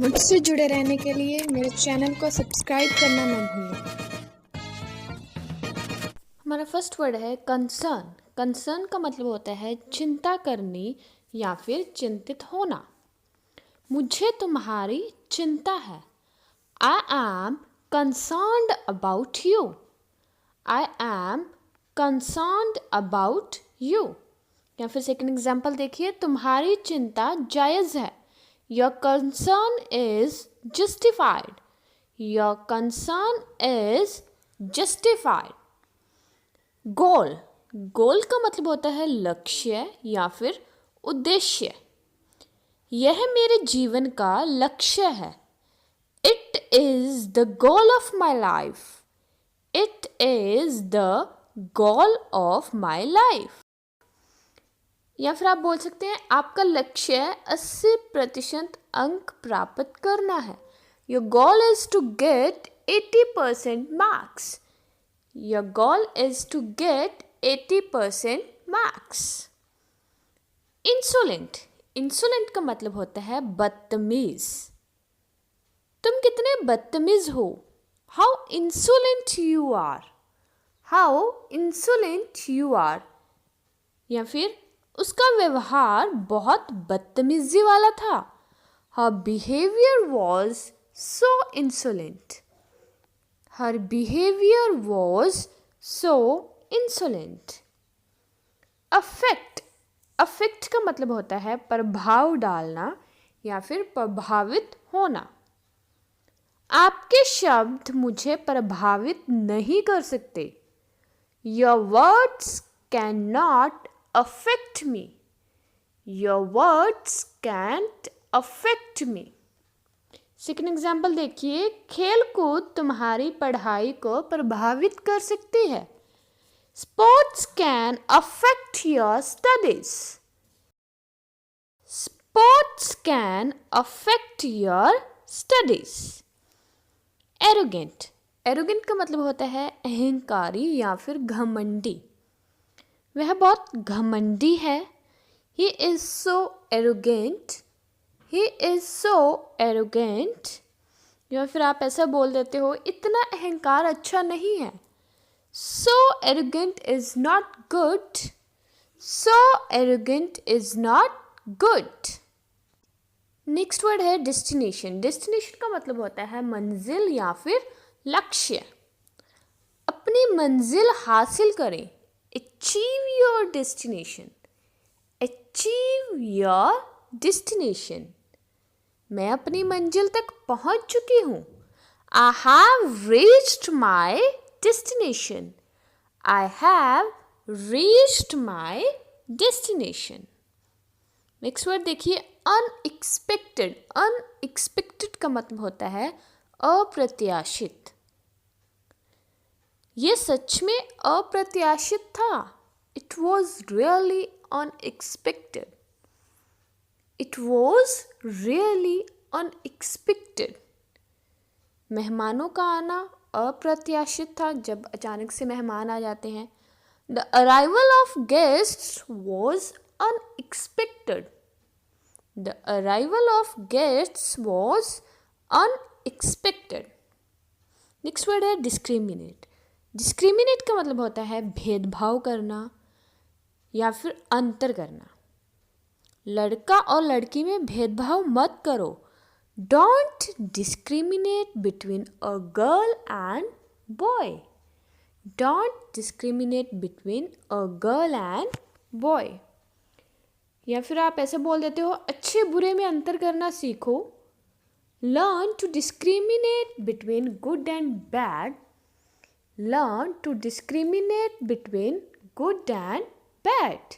मुझसे जुड़े रहने के लिए मेरे चैनल को सब्सक्राइब करना ना भूलें। हमारा फर्स्ट वर्ड है कंसर्न। कंसर्न का मतलब होता है चिंता करनी या फिर चिंतित होना। मुझे तुम्हारी चिंता है। I am concerned about you. I am concerned about you. या फिर सेकंड एग्जाम्पल देखिए, तुम्हारी चिंता जायज़ है। Your concern is justified. Your concern is justified. गोल। गोल का मतलब होता है लक्ष्य या फिर उद्देश्य। यह मेरे जीवन का लक्ष्य है। It is the goal of my life. It is the goal of my life. या फिर आप बोल सकते हैं आपका लक्ष्य 80% अंक प्राप्त करना है। Your goal is to get 80% marks. Your goal is to get 80% marks. Insolent. Insolent का मतलब होता है बदतमीज। तुम कितने बदतमीज हो। How insolent you are. How insolent you are. या फिर उसका व्यवहार बहुत बदतमीजी वाला था। Her behavior was so insolent. Her behavior was so insolent. Affect. Affect का मतलब होता है प्रभाव डालना या फिर प्रभावित होना। आपके शब्द मुझे प्रभावित नहीं कर सकते। Your words cannot affect me. Your words can't affect me. Second example देखिए, खेल कूद तुम्हारी पढ़ाई को प्रभावित कर सकती है। Sports can affect your studies. Sports can affect your studies. Arrogant. Arrogant का मतलब होता है अहंकारी या फिर घमंडी। वह बहुत घमंडी है। He is so arrogant. He is so arrogant. या फिर आप ऐसा बोल देते हो, इतना अहंकार अच्छा नहीं है। So arrogant is not good. So arrogant is not good. Next word है डेस्टिनेशन। डेस्टिनेशन का मतलब होता है मंजिल या फिर लक्ष्य। अपनी मंजिल हासिल करें। Achieve your destination. Achieve your destination. मैं अपनी मंजिल तक पहुंच चुकी हूँ। I have reached my destination. I have reached my destination. Next word देखिए, अनएक्सपेक्टेड। अनएक्सपेक्टेड का मतलब होता है अप्रत्याशित। ये सच में अप्रत्याशित था। It was really unexpected. It was really unexpected. मेहमानों का आना अप्रत्याशित था, जब अचानक से मेहमान आ जाते हैं। The arrival of guests was unexpected. The arrival of guests was unexpected. Next word है डिस्क्रिमिनेट। डिस्क्रिमिनेट का मतलब होता है भेदभाव करना या फिर अंतर करना। लड़का और लड़की में भेदभाव मत करो। Don't discriminate between a girl and boy. Don't discriminate between a girl and boy. या फिर आप ऐसे बोल देते हो, अच्छे बुरे में अंतर करना सीखो। Learn to discriminate between good and bad. Learn to discriminate between good and bad.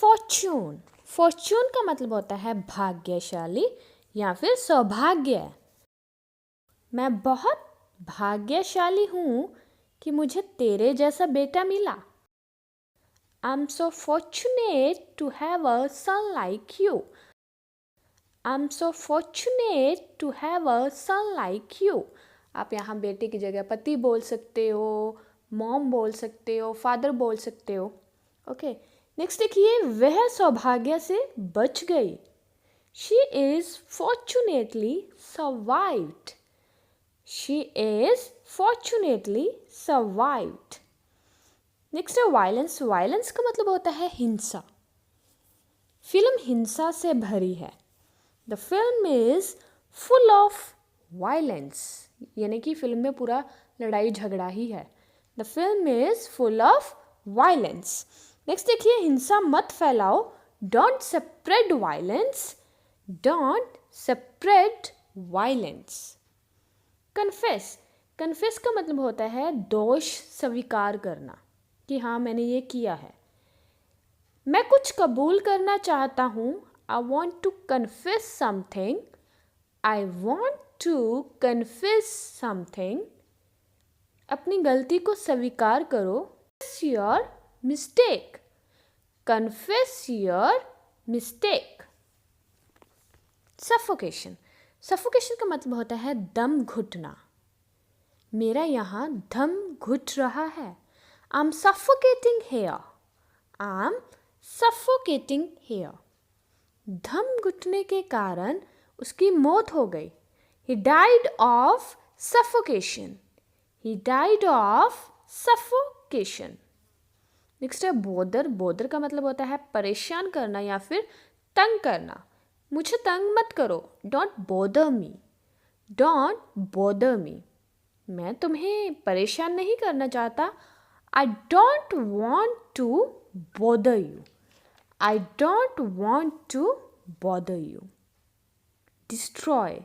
Fortune. Fortune का मतलब होता है भाग्यशाली या फिर सौभाग्य। मैं बहुत भाग्यशाली हूँ कि मुझे तेरे जैसा बेटा मिला। I'm so fortunate to have a son like you. I'm so fortunate to have a son like you. आप यहाँ बेटे की जगह पति बोल सकते हो, मॉम बोल सकते हो, फादर बोल सकते हो। ओके, नेक्स्ट देखिए, वह सौभाग्य से बच गई। She is fortunately survived. She is fortunately survived. Next है वायलेंस. वायलेंस का मतलब होता है हिंसा. फिल्म हिंसा से भरी है. The film is full of violence. यानी कि फिल्म में पूरा लड़ाई झगड़ा ही है. The film is full of violence. Next देखिए, हिंसा मत फैलाओ. Don't spread violence. Don't spread violence. Confess. Confess का मतलब होता है दोष स्वीकार करना कि हाँ मैंने ये किया है. मैं कुछ कबूल करना चाहता हूँ. I want to confess something. I want to confess something. अपनी गलती को स्वीकार करो. Confess your mistake. Confess your mistake. Suffocation. Suffocation का मतलब होता है दम घुटना. मेरा यहाँ दम घुट रहा है. I am suffocating here. I am suffocating here. दम घुटने के कारण उसकी मौत हो गई. He died of suffocation. He died of suffocation. Next है बोदर. बोदर का मतलब होता है परेशान करना या फिर तंग करना. मुझे तंग मत करो. Don't bother me. Don't bother me. मैं तुम्हें परेशान नहीं करना चाहता. I don't want to bother you. I don't want to bother you. Destroy.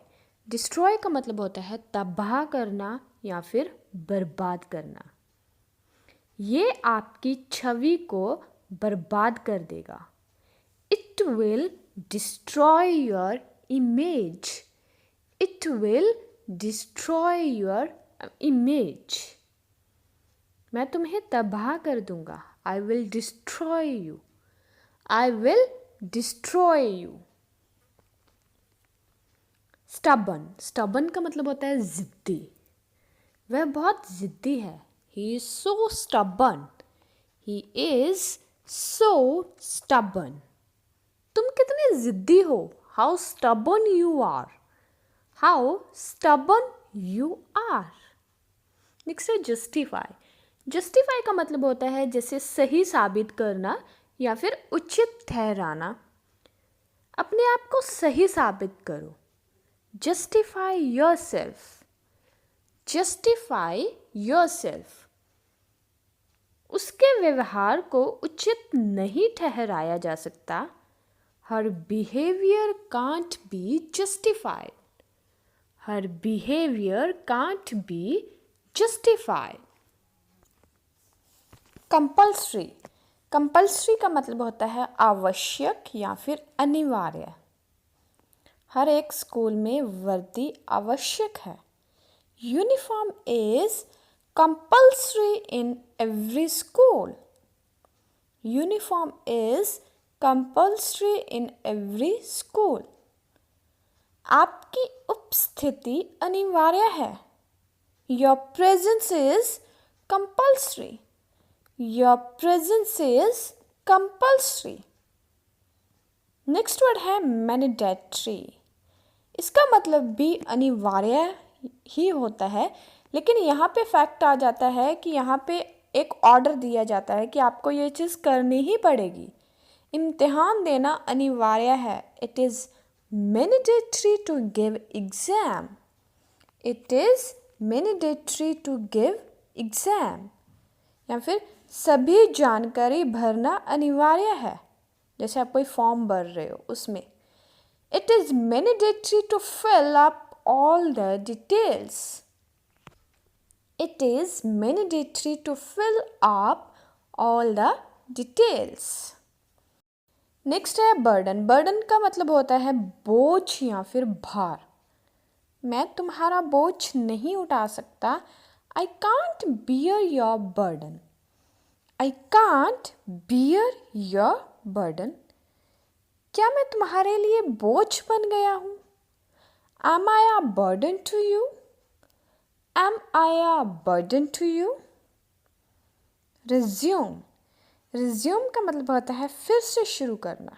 Destroy का मतलब होता है तबाह करना या फिर बर्बाद करना. ये आपकी छवि को बर्बाद कर देगा. It will destroy your image. It will destroy your image. मैं तुम्हें तबाह कर दूंगा. I will destroy you. I will destroy you. Stubborn. Stubborn का मतलब होता है जिद्दी. वह बहुत जिद्दी है. He is so stubborn. He is so stubborn. तुम कितने जिद्दी हो. How stubborn you are. How stubborn you are. Next है जस्टिफाई. जस्टिफाई का मतलब होता है जैसे सही साबित करना या फिर उचित ठहराना. अपने आप को सही साबित करो. Justify yourself. Justify yourself. उसके व्यवहार को उचित नहीं ठहराया जा सकता. हर बिहेवियर कांट बी जस्टिफाइड. हर behaviour can't be justified. Compulsory. Compulsory का मतलब होता है आवश्यक या फिर अनिवार्य. हर एक स्कूल में वर्दी आवश्यक है. Uniform is compulsory in every school. Uniform is compulsory in every school. आपकी उपस्थिति अनिवार्य है. Your presence is compulsory. Your presence is compulsory. Next word है मैंडेटरी. इसका मतलब भी अनिवार्य ही होता है, लेकिन यहाँ पे फैक्ट आ जाता है कि यहाँ पे एक ऑर्डर दिया जाता है कि आपको ये चीज़ करनी ही पड़ेगी. इम्तिहान देना अनिवार्य है. It is mandatory to give exam. It is mandatory to give exam. या फिर सभी जानकारी भरना अनिवार्य है. जैसे आप कोई फॉर्म भर रहे हो उसमें it is mandatory to fill up all the details. It is mandatory to fill up all the details. Next है बर्डन. बर्डन का मतलब होता है बोझ या फिर भार. मैं तुम्हारा बोझ नहीं उठा सकता. I can't bear your burden. I can't bear your burden. क्या मैं तुम्हारे लिए बोझ बन गया हूँ. Am I a burden to you. Am I a burden to you. Resume. Resume का मतलब होता है फिर से शुरू करना.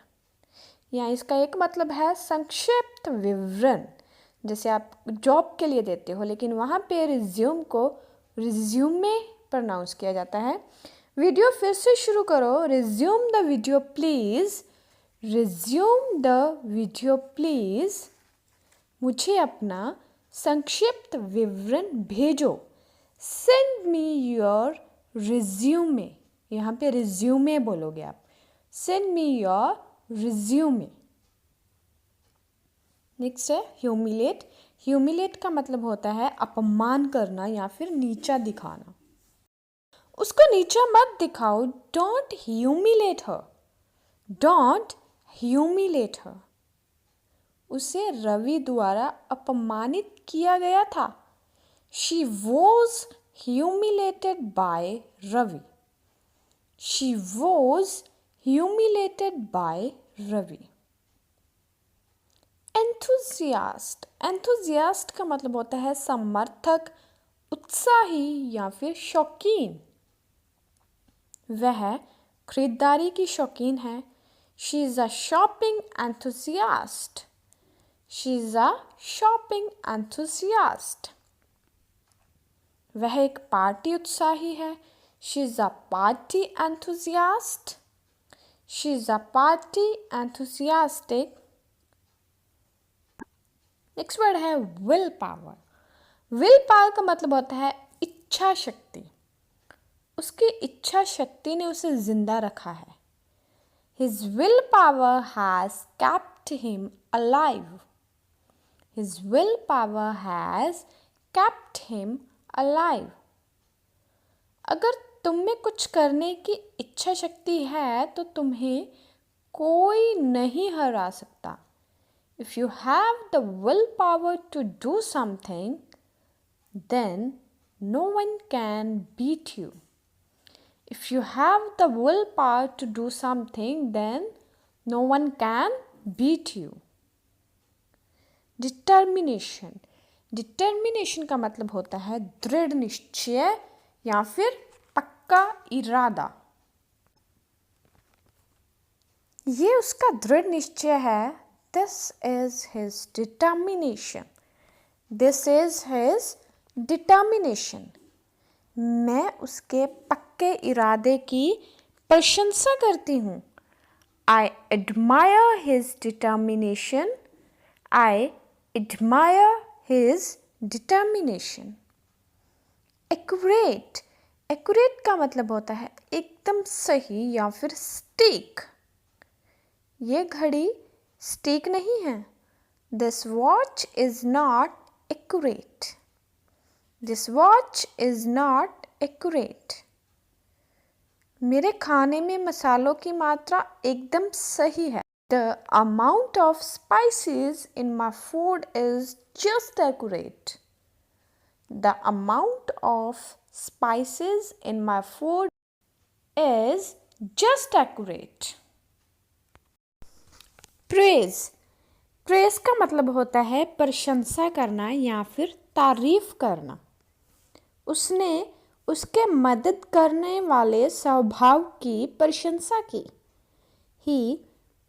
या इसका एक मतलब है संक्षिप्त विवरण, जैसे आप जॉब के लिए देते हो, लेकिन वहाँ पे रिज्यूम को रिज्यूमे प्रोनाउंस किया जाता है। वीडियो फिर से शुरू करो। Resume the video please. Resume the video please. मुझे अपना संक्षिप्त विवरण भेजो। Send me your resume. यहाँ पे रिज्यूमे बोलोगे आप। Send me your resume. Next है ह्यूमिलेट। ह्यूमिलेट का मतलब होता है अपमान करना या फिर नीचा दिखाना। उसको नीचा मत दिखाओ। Don't humiliate her. Don't humiliate her. उसे रवि द्वारा अपमानित किया गया था। She was humiliated by Ravi. She was humiliated by Ravi. Enthusiast. Enthusiast का मतलब होता है समर्थक, उत्साही या फिर शौकीन। वह खरीदारी की शौकीन है। She is a shopping enthusiast. She is a shopping enthusiast. वह एक पार्टी उत्साही है। She is a party enthusiast. She is a party enthusiastic. Next word है विल पावर। विल पावर का मतलब होता है इच्छा शक्ति। उसकी इच्छा शक्ति ने उसे जिंदा रखा है। His willpower has kept him alive. His willpower has kept him alive. अगर तुम में कुछ करने की इच्छा शक्ति है तो तुम्हें कोई नहीं हरा सकता। If you have the willpower to do something, then no one can beat you. If you have the willpower to do something, then no one can beat you. Determination. Determination का मतलब होता है दृढ़ निश्चय या फिर पक्का इरादा। ये उसका दृढ़ निश्चय है। This is his determination. This is his determination. मैं उसके पक्के इरादे की प्रशंसा करती हूँ। I admire his determination. I admire his determination. Accurate. Accurate का मतलब होता है एकदम सही या फिर सटीक। ये घड़ी सटीक नहीं है। This watch is not accurate. This watch is not accurate. मेरे खाने में मसालों की मात्रा एकदम सही है। The amount of spices in my food is just accurate. The amount of spices in my food is just accurate. Praise. Praise का मतलब होता है प्रशंसा करना या फिर तारीफ करना। उसने उसके मदद करने वाले स्वभाव की प्रशंसा की। He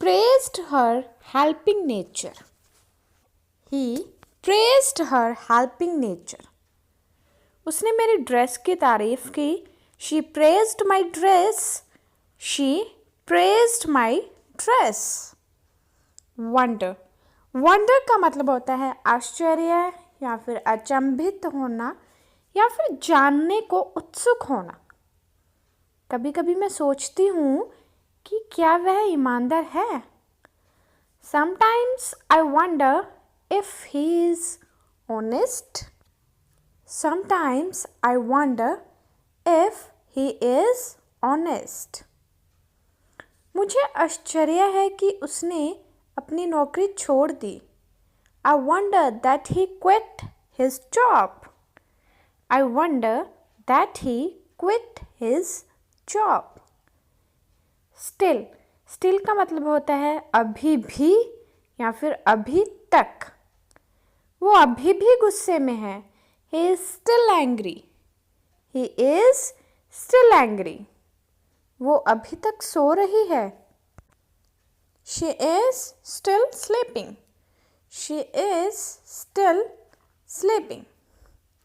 praised her helping nature. He praised her helping nature. उसने मेरी ड्रेस की तारीफ की। She praised my dress. She praised my dress. Wonder. Wonder का मतलब होता है आश्चर्य या फिर अचंभित होना या फिर जानने को उत्सुक होना। कभी कभी मैं सोचती हूँ कि क्या वह ईमानदार है। Sometimes I wonder if he is honest. Sometimes I wonder if he is honest. मुझे आश्चर्य है कि उसने अपनी नौकरी छोड़ दी। I wonder that he quit his job. I wonder that he quit his job. Still. Still का मतलब होता है अभी भी या फिर अभी तक। वो अभी भी गुस्से में है। He is still angry. He is still angry. वो अभी तक सो रही है। She is still sleeping. She is still sleeping.